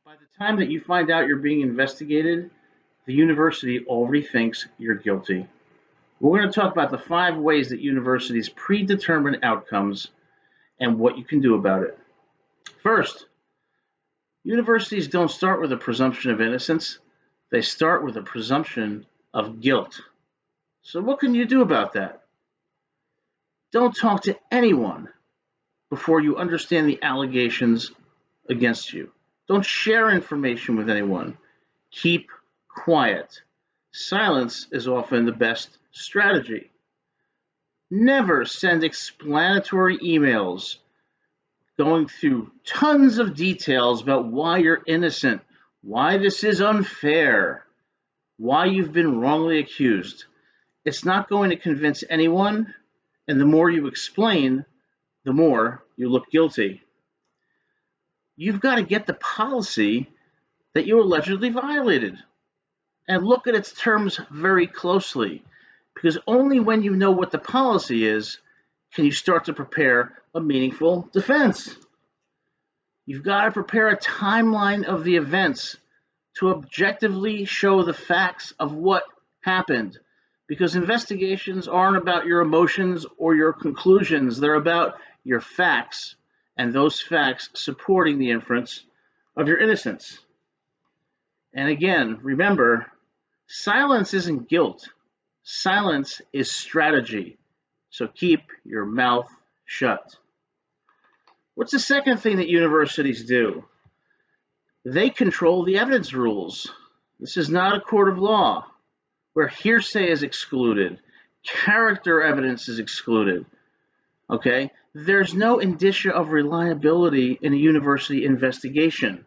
By the time that you find out you're being investigated, the university already thinks you're guilty. We're going to talk about the 5 ways that universities predetermine outcomes and what you can do about it. First, universities don't start with a presumption of innocence, they start with a presumption of guilt. So, what can you do about that? Don't talk to anyone before you understand the allegations against you. Don't share information with anyone. Keep quiet. Silence is often the best strategy. Never send explanatory emails going through tons of details about why you're innocent, why this is unfair, why you've been wrongly accused. It's not going to convince anyone, and the more you explain, the more you look guilty. You've got to get the policy that you allegedly violated and look at its terms very closely, because only when you know what the policy is can you start to prepare a meaningful defense. You've got to prepare a timeline of the events to objectively show the facts of what happened, because investigations aren't about your emotions or your conclusions, they're about your facts and those facts supporting the inference of your innocence. And again, remember, silence isn't guilt. Silence is strategy. So keep your mouth shut. What's the second thing that universities do? They control the evidence rules. This is not a court of law where hearsay is excluded, character evidence is excluded. Okay? There's no indicia of reliability in a university investigation.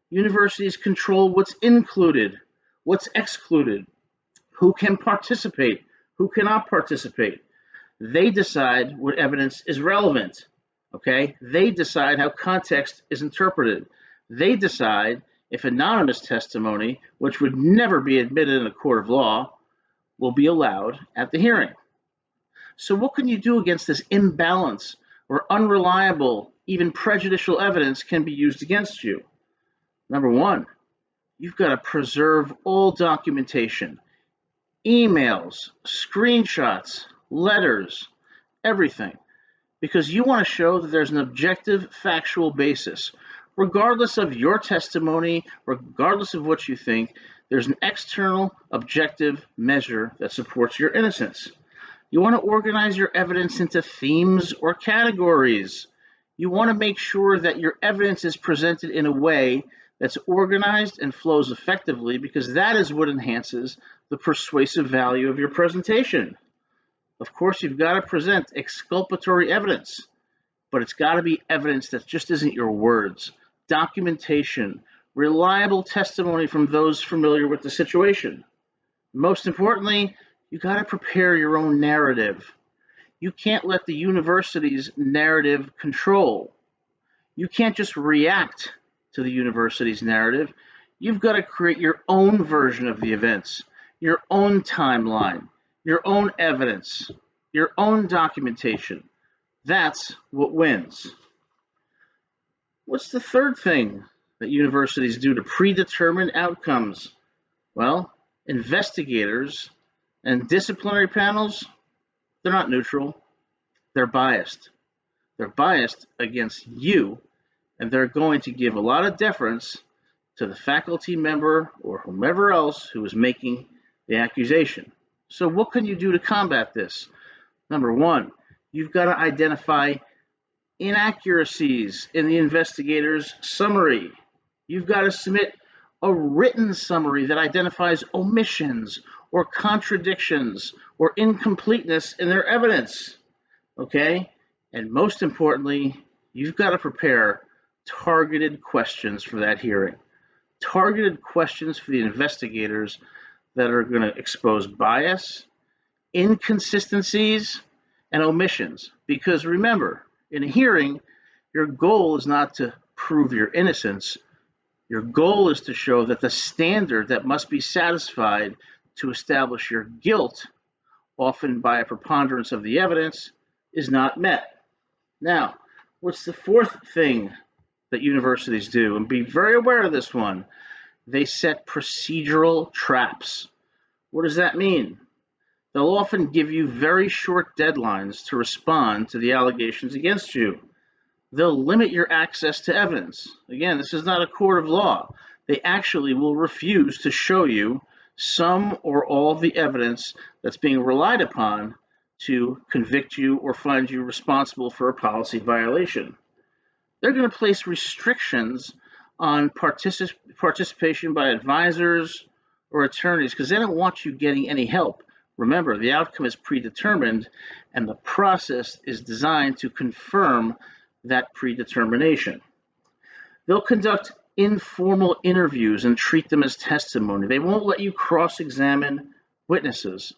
Universities control what's included, what's excluded, who can participate, who cannot participate. They decide what evidence is relevant. Okay? They decide how context is interpreted. They decide if anonymous testimony, which would never be admitted in a court of law, will be allowed at the hearing. So what can you do against this imbalance where unreliable, even prejudicial evidence can be used against you? Number one, you've got to preserve all documentation, emails, screenshots, letters, everything, because you want to show that there's an objective, factual basis. Regardless of your testimony, regardless of what you think, there's an external, objective measure that supports your innocence. You want to organize your evidence into themes or categories. You want to make sure that your evidence is presented in a way that's organized and flows effectively, because that is what enhances the persuasive value of your presentation. Of course, you've got to present exculpatory evidence, but it's got to be evidence that just isn't your words. Documentation, reliable testimony from those familiar with the situation. Most importantly, you got to prepare your own narrative. You can't let the university's narrative control. You can't just react to the university's narrative. You've got to create your own version of the events, your own timeline, your own evidence, your own documentation. That's what wins. What's the third thing that universities do to predetermine outcomes? Well, investigators and disciplinary panels, they're not neutral, they're biased. They're biased against you, and they're going to give a lot of deference to the faculty member or whomever else who is making the accusation. So what can you do to combat this? Number one, you've got to identify inaccuracies in the investigator's summary. You've got to submit a written summary that identifies omissions or contradictions or incompleteness in their evidence. Okay? And most importantly, you've got to prepare targeted questions for that hearing. Targeted questions for the investigators that are going to expose bias, inconsistencies, and omissions. Because remember, in a hearing, your goal is not to prove your innocence. Your goal is to show that the standard that must be satisfied to establish your guilt, often by a preponderance of the evidence, is not met. Now, what's the fourth thing that universities do, and be very aware of this one. They set procedural traps. What does that mean? They'll often give you very short deadlines to respond to the allegations against you. They'll limit your access to evidence. Again, this is not a court of law. They actually will refuse to show you some or all of the evidence that's being relied upon to convict you or find you responsible for a policy violation. They're going to place restrictions on participation by advisors or attorneys because they don't want you getting any help. Remember, the outcome is predetermined, and the process is designed to confirm that predetermination. They'll conduct informal interviews and treat them as testimony. They won't let you cross-examine witnesses.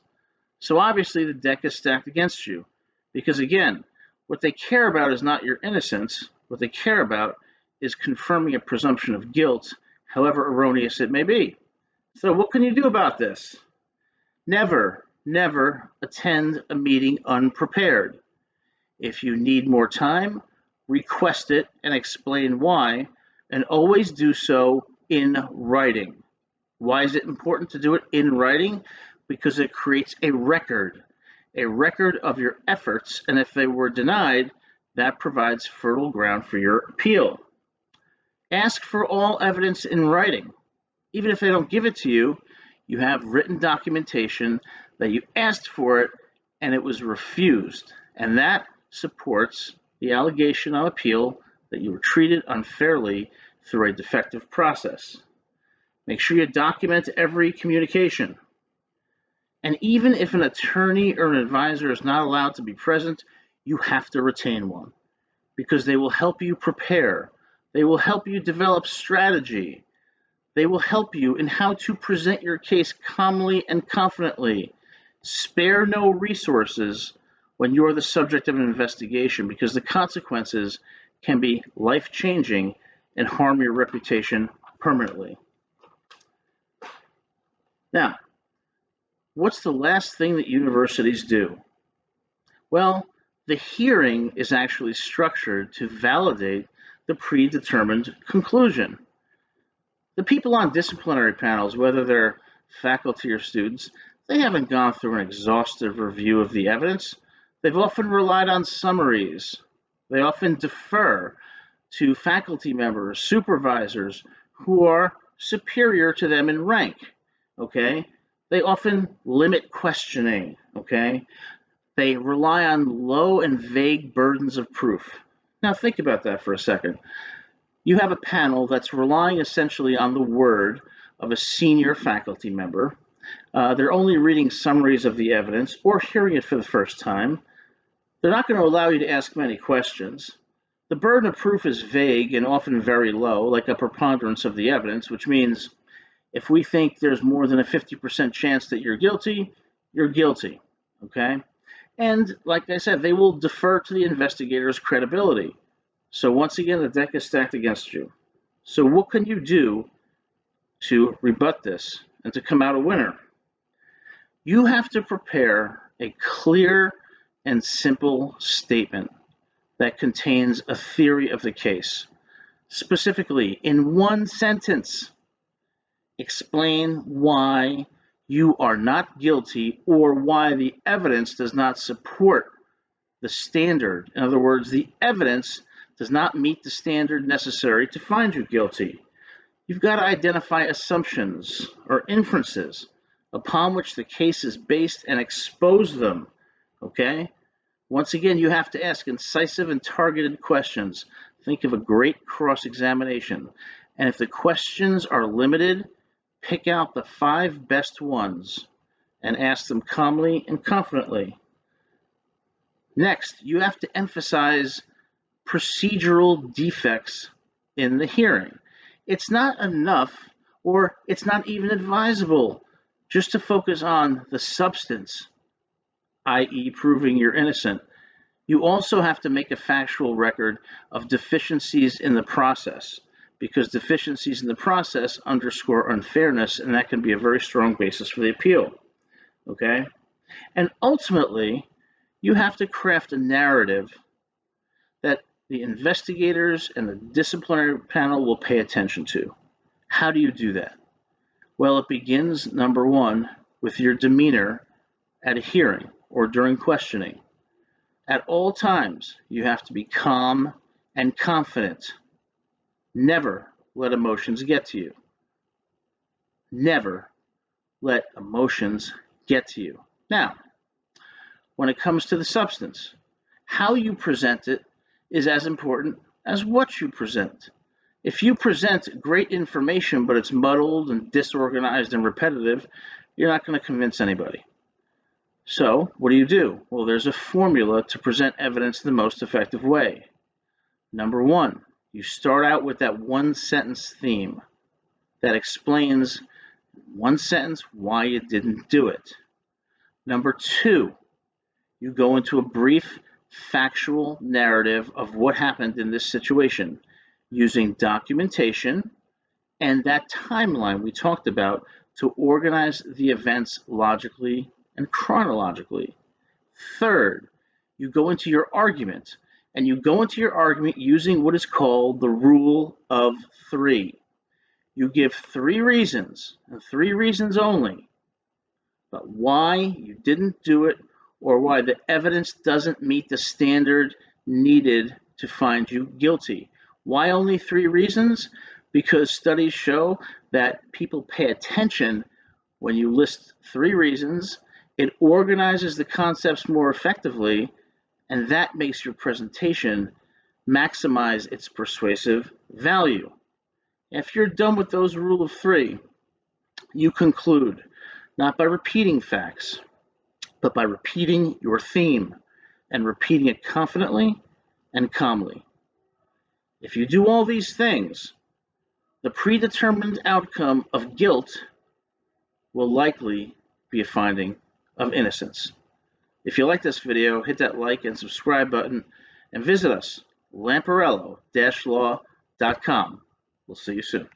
So obviously the deck is stacked against you because, again, what they care about is not your innocence. What they care about is confirming a presumption of guilt, however erroneous it may be. So what can you do about this? Never attend a meeting unprepared. If you need more time, request it and explain why, and always do so in writing. Why is it important to do it in writing? Because it creates a record of your efforts, and if they were denied, that provides fertile ground for your appeal. Ask for all evidence in writing. Even if they don't give it to you, you have written documentation that you asked for it and it was refused, and that supports the allegation on appeal that you were treated unfairly through a defective process. Make sure you document every communication. And even if an attorney or an advisor is not allowed to be present, you have to retain one because they will help you prepare. They will help you develop strategy. They will help you in how to present your case calmly and confidently. Spare no resources when you're the subject of an investigation because the consequences can be life-changing and harm your reputation permanently. Now, what's the last thing that universities do? Well, the hearing is actually structured to validate the predetermined conclusion. The people on disciplinary panels, whether they're faculty or students, they haven't gone through an exhaustive review of the evidence. They've often relied on summaries. They often defer to faculty members, supervisors who are superior to them in rank, okay? They often limit questioning, okay? They rely on low and vague burdens of proof. Now think about that for a second. You have a panel that's relying essentially on the word of a senior faculty member. They're only reading summaries of the evidence or hearing it for the first time. They're not going to allow you to ask many questions. The burden of proof is vague and often very low, like a preponderance of the evidence, which means if we think there's more than a 50% chance that you're guilty, okay? And like I said, they will defer to the investigator's credibility. So once again, the deck is stacked against you. So what can you do to rebut this and to come out a winner? You have to prepare a clear and simple statement that contains a theory of the case. Specifically, in one sentence, explain why you are not guilty or why the evidence does not support the standard. In other words, the evidence does not meet the standard necessary to find you guilty. You've got to identify assumptions or inferences upon which the case is based and expose them, okay? Once again, you have to ask incisive and targeted questions. Think of a great cross-examination. And if the questions are limited, pick out the 5 best ones and ask them calmly and confidently. Next, you have to emphasize procedural defects in the hearing. It's not enough, or it's not even advisable, just to focus on the substance, i.e. proving you're innocent. You also have to make a factual record of deficiencies in the process, because deficiencies in the process underscore unfairness, and that can be a very strong basis for the appeal, okay? And ultimately, you have to craft a narrative that the investigators and the disciplinary panel will pay attention to. How do you do that? Well, it begins, number one, with your demeanor at a hearing or during questioning. At all times, you have to be calm and confident. Never let emotions get to you. Never let emotions get to you. Now, when it comes to the substance, how you present it is as important as what you present. If you present great information, but it's muddled and disorganized and repetitive, you're not going to convince anybody. So, what do? Well, there's a formula to present evidence the most effective way. Number one, you start out with that one sentence theme that explains one sentence why you didn't do it. Number two, you go into a brief factual narrative of what happened in this situation using documentation and that timeline we talked about to organize the events logically and chronologically. Third, you go into your argument, and you go into your argument using what is called the rule of three. You give 3 reasons, and 3 reasons only, but why you didn't do it or why the evidence doesn't meet the standard needed to find you guilty. Why only 3 reasons? Because studies show that people pay attention when you list 3 reasons. It organizes the concepts more effectively, and that makes your presentation maximize its persuasive value. If you're done with those rule of 3, you conclude not by repeating facts, but by repeating your theme and repeating it confidently and calmly. If you do all these things, the predetermined outcome of guilt will likely be a finding of innocence. If you like this video, hit that like and subscribe button and visit us, Lamparello-law.com. We'll see you soon.